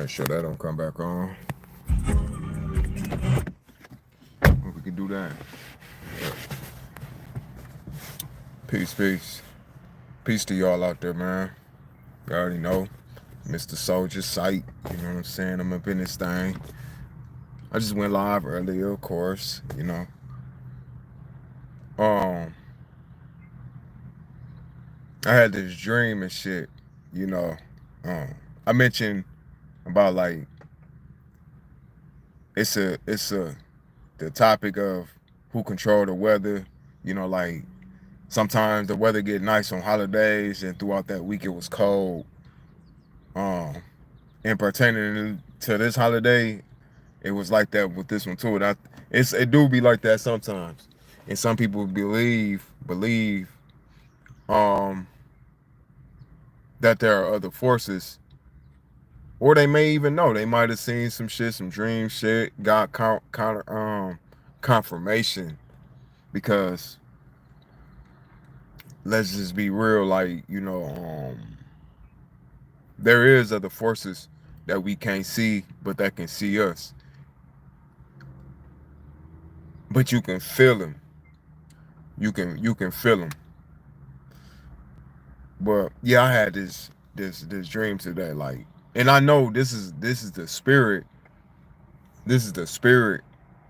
Make sure that don't come back on. We can do that. Peace, peace. Peace to y'all out there, man. You already know. Mr. Soldier Sight. You know what I'm saying? I'm up in this thing. I just went live earlier, of course, you know. Um, I had this dream and shit, you know. I mentioned about like it's a the topic of who control the weather, you know, like sometimes the weather get nice on holidays and throughout that week it was cold. Um, and pertaining to this holiday, it was like that with this one too. It do be like that sometimes. And some people believe um that there are other forces, or they may even know. They might have seen some shit, some dream shit, got confirmation, because let's just be real, like, you know, there is other forces that we can't see, but that can see us. But you can feel them. You can feel them. But yeah, I had this dream today, like, and I know this is the spirit. This is the spirit,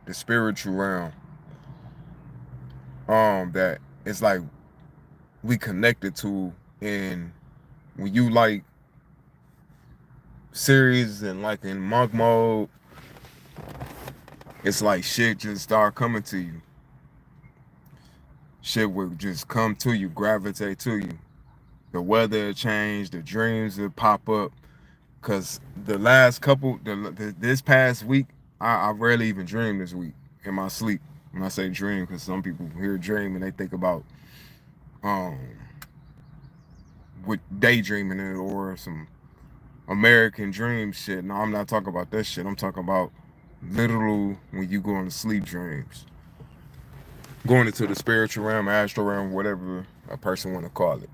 the spiritual realm. That it's like we connected to, and when you like serious and like in monk mode, it's like shit just start coming to you. Shit will just come to you, gravitate to you. The weather change, the dreams will pop up. Cause the last couple, this past week, I rarely even dream this week in my sleep. When I say dream, because some people hear dream and they think about um with daydreaming it or some American dream shit. No, I'm not talking about that shit. I'm talking about literal when you go into sleep dreams, going into the spiritual realm, astral realm, whatever a person want to call it.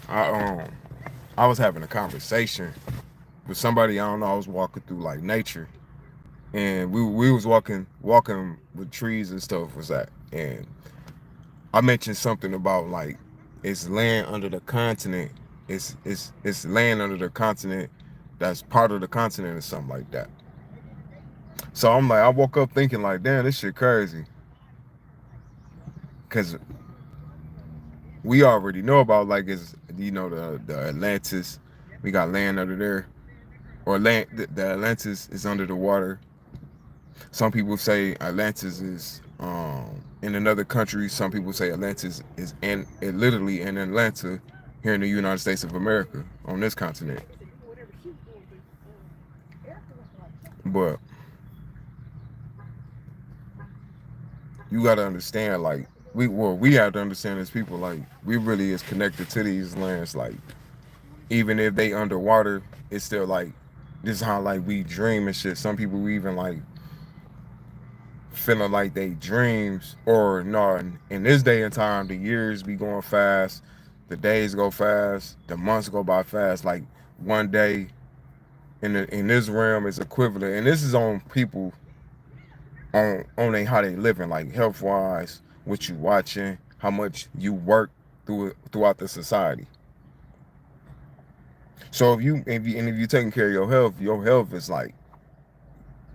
I I was having a conversation with somebody. I don't know. I was walking through like nature, and we was walking with trees and stuff was that, and I mentioned something about like it's land under the continent. It's land under the continent that's part of the continent or something like that. So I'm like, I woke up thinking like, damn, this shit crazy, because we already know about, like, it's, you know, the Atlantis. We got land under there, or land. The Atlantis is under the water. Some people say Atlantis is in another country. Some people say Atlantis is literally in Atlanta, here in the United States of America, on this continent. But you got to understand, like, we have to understand as people, like, we really is connected to these lands. Like, even if they underwater, it's still like, this is how like we dream and shit. Some people even like feeling like they dreams, or no, in this day and time, the years be going fast, the days go fast, the months go by fast. Like, one day in this realm is equivalent, and this is on people, on how they living, like health wise, what you watching, how much you work throughout the society. So if you taking care of your health is like,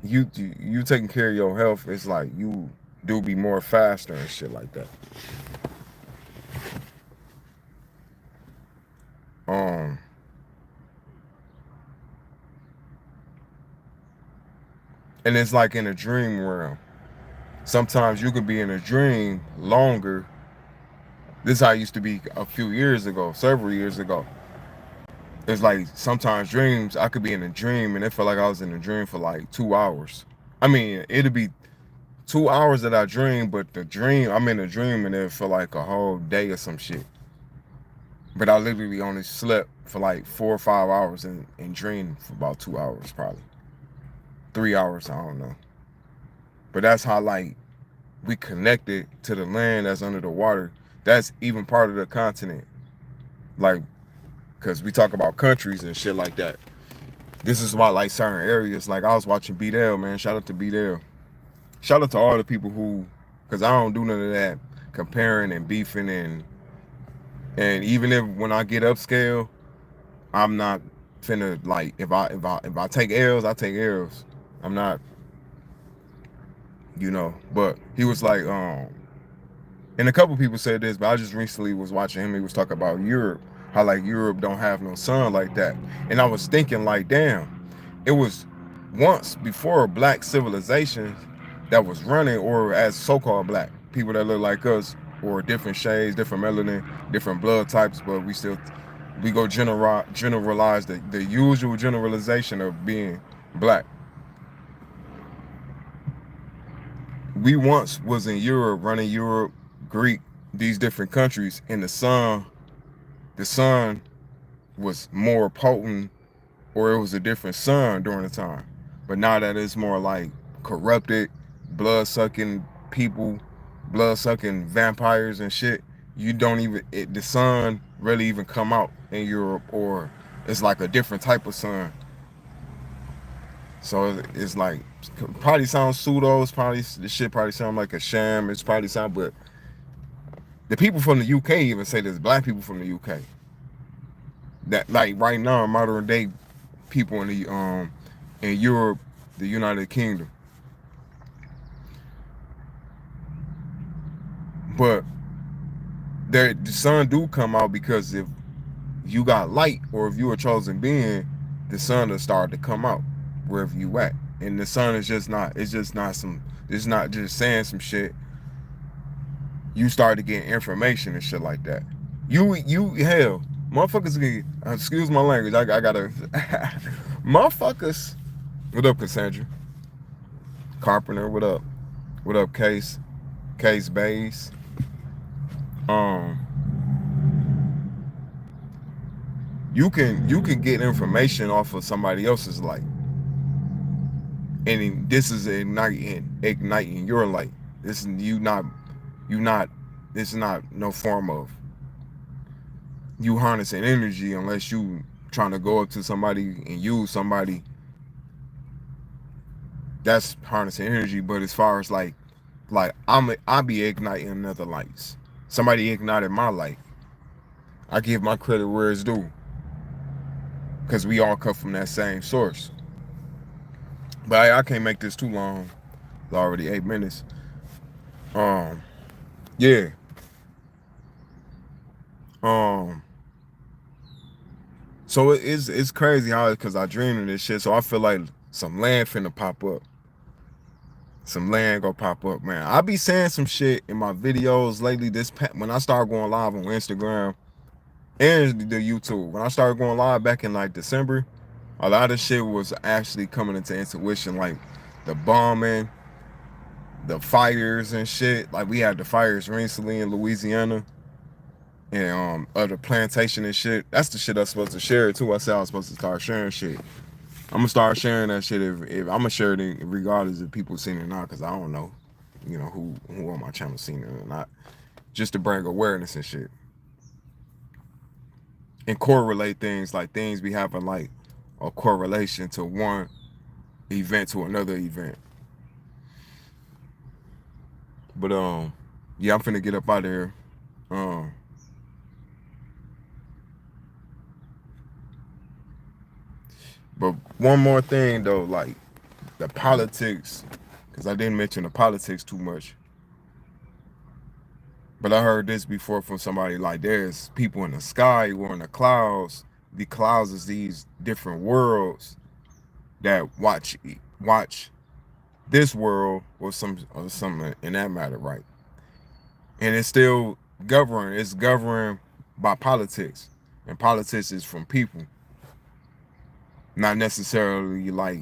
you taking care of your health, it's like you do be more faster and shit like that. Um, and it's like in a dream realm. Sometimes you could be in a dream longer. This is how it used to be a few years ago, several years ago. It's like sometimes dreams, I could be in a dream and it felt like I was in a dream for like 2 hours. I mean, it'd be 2 hours that I dream, but the dream, I'm in a dream and it felt like a whole day or some shit. But I literally only slept for like 4 or 5 hours and dreamed for about 2 hours, probably 3 hours. I don't know. But that's how like we connected to the land that's under the water. That's even part of the continent. Like, because we talk about countries and shit like that. This is why like certain areas, like I was watching BDL, man. Shout out to BDL. Shout out to all the people who, because I don't do none of that comparing and beefing and even if when I get upscale, I'm not finna like if I take L's, I take L's. I'm not, But he was like, and a couple people said this, but I just recently was watching him. He was talking about Europe, how like Europe don't have no sun like that, and I was thinking like, damn, it was once before black civilization that was running, or as so-called black people that look like us, or different shades, different melanin, different blood types, but we go generalize the usual generalization of being black. We once was in Europe, running Europe, Greek, these different countries, and the sun was more potent, or it was a different sun during the time. But now that it's more like corrupted, blood-sucking people, blood-sucking vampires and shit, you don't even, the sun really even come out in Europe, or it's like a different type of sun. So it's like, probably sounds pseudo, this shit probably sound like a sham, it's probably sound, but the people from the UK even say there's black people from the UK. That like right now, modern day people in Europe, the United Kingdom. But the sun do come out because if you got light, or if you're a chosen being, the sun will start to come out wherever you at. And the sun is just not, it's not just saying some shit. You start to get information and shit like that. You hell, motherfuckers get, excuse my language, I gotta motherfuckers. What up, Cassandra? Carpenter, what up? What up, Case Bays? You can get information off of somebody else's light, and this is igniting your light. This is this is not no form of you harnessing energy, unless you trying to go up to somebody and use somebody. That's harnessing energy. But as far as like I be igniting other lights. Somebody ignited my light. I give my credit where it's due, because we all come from that same source. But I can't make this too long. It's already 8 minutes. Yeah. So it's crazy how, because I dream of this shit. So I feel like some land finna pop up. Some land gonna pop up, man. I be saying some shit in my videos lately. When I started going live on Instagram and the YouTube, when I started going live back in like December, a lot of shit was actually coming into intuition, like the bombing, the fires and shit. Like we had the fires recently in Louisiana, and other plantation and shit. That's the shit I was supposed to share too. I said I was supposed to start sharing shit. I'm gonna start sharing that shit if I'm gonna share it regardless if people seen it or not, because I don't know, who on my channel seen it or not. Just to bring awareness and shit. And correlate things, like things be having like a correlation to one event to another event. But yeah, I'm finna get up out of here. But one more thing though, like the politics, because I didn't mention the politics too much. But I heard this before from somebody, like there's people in the sky or in the clouds. The clouds is these different worlds that watch this world, or something in that matter, right? And it's still governed. It's governed by politics, and politics is from people, not necessarily like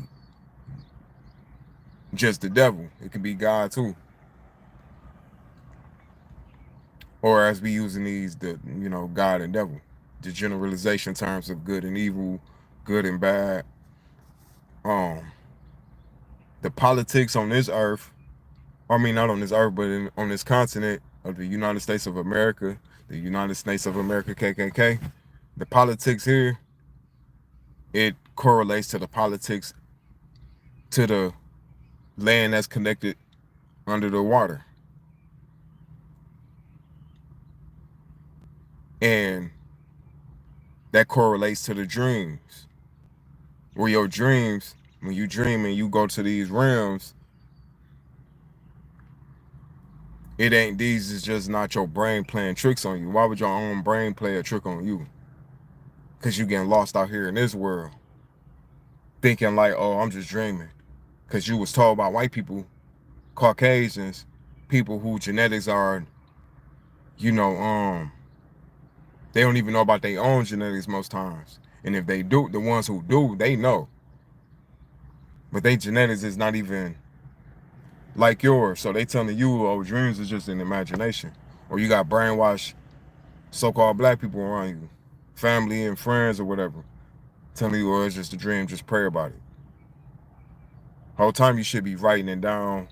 just the devil. It can be God too. Or as we using these, God and devil, the generalization terms of good and evil, good and bad. The politics on this earth, I mean not on this earth, but on this continent of the United States of America, the United States of America, KKK. The politics here, it correlates to the politics to the land that's connected under the water. And that correlates to the dreams. Where your dreams, when you dream and you go to these realms, it ain't, these is just not your brain playing tricks on you. Why would your own brain play a trick on you? Because you getting lost out here in this world. Thinking like, oh, I'm just dreaming. Because you was told by white people, Caucasians, people who genetics are, you know, they don't even know about their own genetics most times. And if they do, the ones who do, they know. But their genetics is not even like yours. So they telling you, oh, dreams is just an imagination. Or you got brainwashed so-called black people around you, family and friends or whatever, telling you, oh, it's just a dream, just pray about it. Whole time you should be writing it down.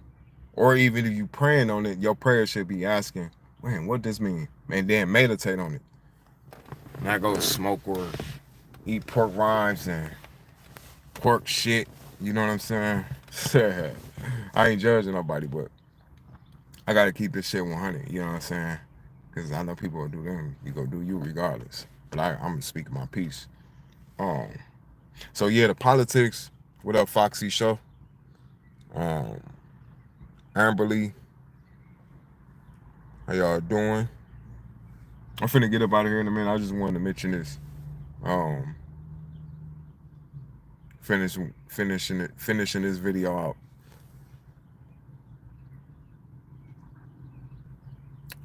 Or even if you praying on it, your prayer should be asking, man, what does this mean? And then meditate on it. Not go smoke or eat pork rinds and pork shit. You know what I'm saying? I ain't judging nobody, but I gotta keep this shit 100. You know what I'm saying? Because I know people will do them. You go do you regardless. But I'm speaking my piece. So yeah, the politics. What up, Foxy Show? Amberly, how y'all doing? I'm finna get up out of here in a minute. I just wanted to mention this. Finishing this video out.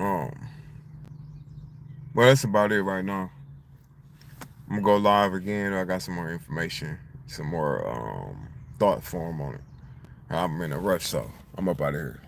Well, that's about it right now. I'm gonna go live again. I got some more information, some more thought form on it. I'm in a rush, so I'm up out of here.